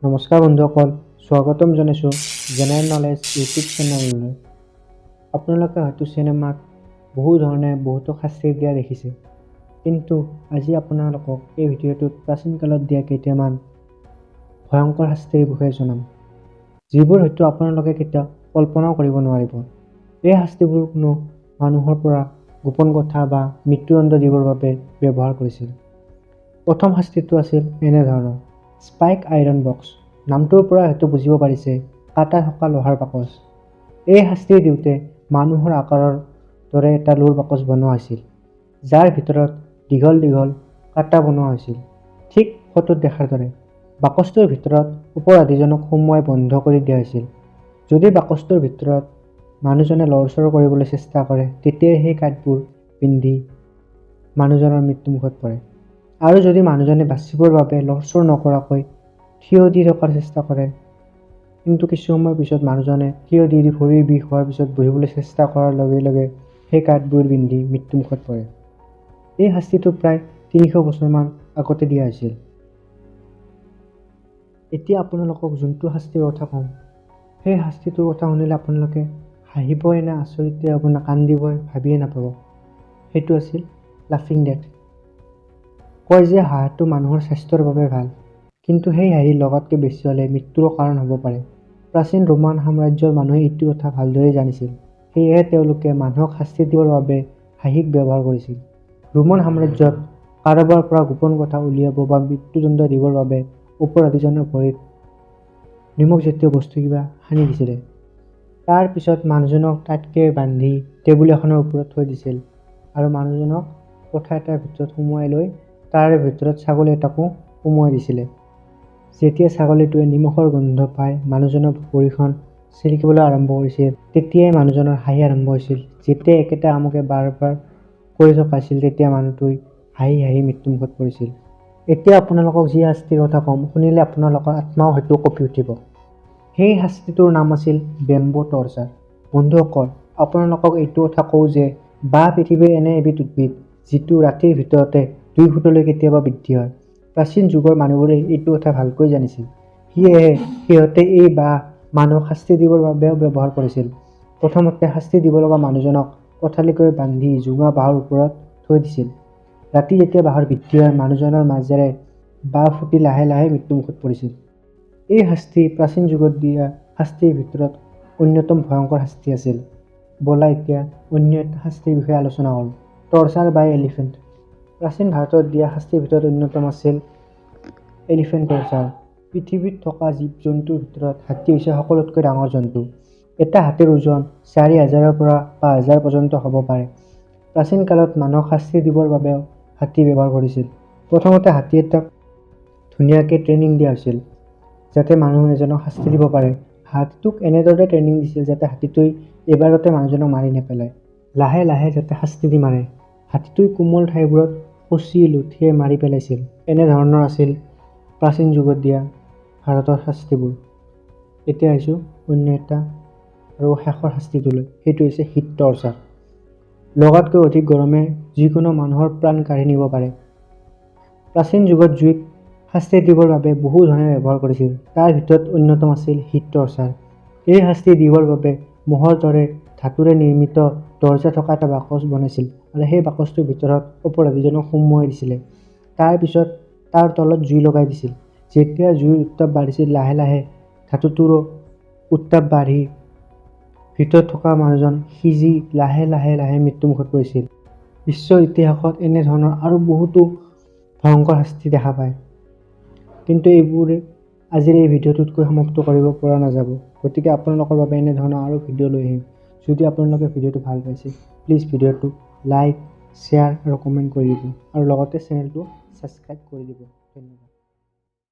নমস্কাৰ বন্ধুসকল, স্বাগতম জনাইছোঁ জেনেৰেল নলেজ ইউটিউব চেনেললৈ। আপোনালোকে হয়তো চিনেমাত বহু ধৰণে বহুতো শাস্তি দিয়া দেখিছে, কিন্তু আজি আপোনালোকক এই ভিডিঅ'টোত প্ৰাচীন কালত দিয়া কেইটামান ভয়ংকৰ শাস্তিৰ বিষয়ে জনাম, যিবোৰ হয়তো আপোনালোকে কেতিয়াও কল্পনাও কৰিব নোৱাৰিব। এই শাস্তিবোৰ কোনো মানুহৰ পৰা গোপন কথা বা মৃত্যুদণ্ড দিবৰ বাবে ব্যৱহাৰ কৰিছিল। প্ৰথম শাস্তিটো আছিল এনেধৰণৰ: স্পাইক আইৰণ বক্স। নামটোৰ পৰা হয়তো বুজিব পাৰিছে, কাটা থকা লোহাৰ বাকচ। এই শাস্তি দিওঁতে মানুহৰ আকাৰৰ দৰে এটা লোহাৰ বাকচ বনোৱা হৈছিল, যাৰ ভিতৰত দীঘল দীঘল কাটা বনোৱা হৈছিল, ঠিক ফটোত দেখাৰ দৰে। বাকচটোৰ ভিতৰত অপৰাধীজনক সুমুৱাই বন্ধ কৰি দিয়া হৈছিল। যদি বাকচটোৰ ভিতৰত মানুহজনে লৰচৰ কৰিবলৈ চেষ্টা কৰে, তেতিয়াই সেই কাঁইটবোৰ পিন্ধি মানুহজনৰ মৃত্যুমুখত পৰে। আৰু যদি মানুহজনে বাচিবৰ বাবে লৰচৰ নকৰাকৈ থিয় দি থকাৰ চেষ্টা কৰে, কিন্তু কিছু সময়ৰ পিছত মানুহজনে থিয় দি ভৰিৰ বিষ হোৱাৰ পিছত বহিবলৈ চেষ্টা কৰাৰ লগে লগে সেই কাঁইটবোৰ পিন্ধি মৃত্যুমুখত পৰে। এই শাস্তিটো প্ৰায় ৩০০ বছৰমান আগতে দিয়া হৈছিল। এতিয়া আপোনালোকক যোনটো শাস্তিৰ কথা কওঁ, সেই শাস্তিটোৰ কথা শুনিলে আপোনালোকে হাঁহিবই নে আচৰিতে হ'ব নে কান্দিবই ভাবিয়ে নাপাব। সেইটো আছিল লাফিং ডেথ। কয় যে হাঁহাটো মানুহৰ স্বাস্থ্যৰ বাবে ভাল, কিন্তু সেই হাঁহি লগাতকৈ বেছি হ'লে মৃত্যুৰো কাৰণ হ'ব পাৰে। প্ৰাচীন ৰোমান সাম্ৰাজ্যৰ মানুহে এইটো কথা ভালদৰে জানিছিল, সেয়েহে তেওঁলোকে মানুহক শাস্তি দিবৰ বাবে হাঁহিক ব্যৱহাৰ কৰিছিল। ৰোমান সাম্ৰাজ্যত কাৰোবাৰ পৰা গোপন কথা উলিয়াব বা মৃত্যুদণ্ড দিবৰ বাবে অপৰাধীজনৰ ভৰিত নিমখজাতীয় বস্তু কিবা সানি দিছিলে। তাৰ পিছত মানুহজনক টাইটকৈ বান্ধি টেবুল এখনৰ ওপৰত থৈ দিছিল আৰু মানুহজনক কোঠা এটাৰ ভিতৰত সুমুৱাই লৈ তাৰে ভিতৰত ছাগলী এটাকো সুমুৱাই দিছিলে। যেতিয়া ছাগলীটোৱে নিমখৰ গোন্ধ পাই মানুহজনৰ ভৰিখন চিৰিকিবলৈ আৰম্ভ কৰিছিল, তেতিয়াই মানুহজনৰ হাঁহি আৰম্ভ হৈছিল। যেতিয়া একেটা কামকে বাৰ বাৰ কৰি থকা হৈছিল, তেতিয়া মানুহটোৱে হাঁহি হাঁহি মৃত্যুমুখত পৰিছিল। এতিয়া আপোনালোকক যি শাস্তিৰ কথা ক'ম, শুনিলে আপোনালোকৰ আত্মাও হয়তো কঁপি উঠিব। সেই শাস্তিটোৰ নাম আছিল বেম্বো টৰ্চাৰ। বন্ধুসকল, আপোনালোকক এইটো কথা কওঁ যে বাঁহ পৃথিৱীৰ এনে এবিধ উদ্ভিদ যিটো ৰাতিৰ ভিতৰতে 2 ফুটলৈ কেতিয়াবা বৃদ্ধি হয়। প্ৰাচীন যুগৰ মানুহবোৰে এইটো কথা ভালকৈ জানিছিল, সেয়েহে সিহঁতে এই বাঁহ মানুহক শাস্তি দিবৰ বাবেও ব্যৱহাৰ কৰিছিল। প্ৰথমতে শাস্তি দিব লগা মানুহজনক পথালিকৈ বান্ধি জোঙা বাঁহৰ ওপৰত থৈ দিছিল। ৰাতি যেতিয়া বাঁহৰ বৃদ্ধি হয়, মানুহজনৰ মাজেৰে বাঁহ ফুটি লাহে লাহে মৃত্যুমুখত পৰিছিল। এই শাস্তি প্ৰাচীন যুগত দিয়া শাস্তিৰ ভিতৰত অন্যতম ভয়ংকৰ শাস্তি আছিল। ব'লা এতিয়া অন্য এটা শাস্তিৰ বিষয়ে আলোচনা কৰোঁ: টৰ্চাৰ বাই এলিফেণ্ট। প্ৰাচীন ভাৰতত দিয়া শাস্তিৰ ভিতৰত অন্যতম আছিল এলিফেণ্ট টৰ্চাৰ। পৃথিৱীত থকা জীৱ-জন্তুৰ ভিতৰত হাতী হৈছে সকলোতকৈ ডাঙৰ জন্তু। এটা হাতীৰ ওজন ৪,০০০ৰ পৰা ৫,০০০ পৰ্যন্ত হ'ব পাৰে। প্ৰাচীন কালত মানুহক শাস্তি দিবৰ বাবেও হাতী ব্যৱহাৰ কৰিছিল। প্ৰথমতে হাতী এটাক ধুনীয়াকৈ ট্ৰেইনিং দিয়া হৈছিল, যাতে মানুহ এজনক শাস্তি দিব পাৰে। হাতীটোক এনেদৰে ট্ৰেইনিং দিছিল যাতে হাতীটোৱে এবাৰতে মানুহজনক মাৰি নেপেলায়, লাহে লাহে যাতে শাস্তি দি মাৰে। হাতীটোৱে কোমল ঠাইবোৰত কঁচি লুটিয়াই মাৰি পেলাইছিল। এনেধৰণৰ আছিল প্ৰাচীন যুগত দিয়া ভাৰতৰ শাস্তিবোৰ। এতিয়া আহিছোঁ অন্য এটা আৰু শেষৰ শাস্তিটোলৈ, সেইটো হৈছে হিট টৰ্চাৰ। লগাতকৈ অধিক গৰমে যিকোনো মানুহৰ প্ৰাণ কাঢ়ি নিব পাৰে। প্ৰাচীন যুগত জুইক শাস্তি দিবৰ বাবে বহু ধৰণে ব্যৱহাৰ কৰিছিল, তাৰ ভিতৰত অন্যতম আছিল হিট টৰ্চাৰ। এই শাস্তি দিবৰ বাবে মহৰ দৰে ধাতুৰে নিৰ্মিত দৰ্জা থকা এটা বাকচ বনাইছিল আৰু সেই বাকচটোৰ ভিতৰত অপৰাধীজনক সুমুৱাই দিছিলে। তাৰ পিছত তাৰ তলত জুই লগাই দিছিল। যেতিয়া জুইৰ উত্তাপ বাঢ়িছিল, লাহে লাহে ধাতুটোৰো উত্তাপ বাঢ়ি ভিতৰত থকা মানুহজন সিজি লাহে লাহে লাহে মৃত্যুমুখত পৰিছিল। বিশ্ব ইতিহাসত এনেধৰণৰ আৰু বহুতো ভয়ংকৰ শাস্তি দেখা পায়, কিন্তু এইবোৰে আজিৰ এই ভিডিঅ'টোতকৈ সমাপ্ত কৰিব পৰা নাযাব। গতিকে আপোনালোকৰ বাবে এনেধৰণৰ আৰু ভিডিঅ' লৈ আহিম। যদি আপোনালোকে ভিডিঅ'টো ভাল পাইছে, প্লিজ ভিডিঅ'টো লাইক, শ্বেয়াৰ আৰু কমেণ্ট কৰি দিব আৰু লগতে চেনেলটো ছাবস্ক্ৰাইব কৰি দিব। ধন্যবাদ।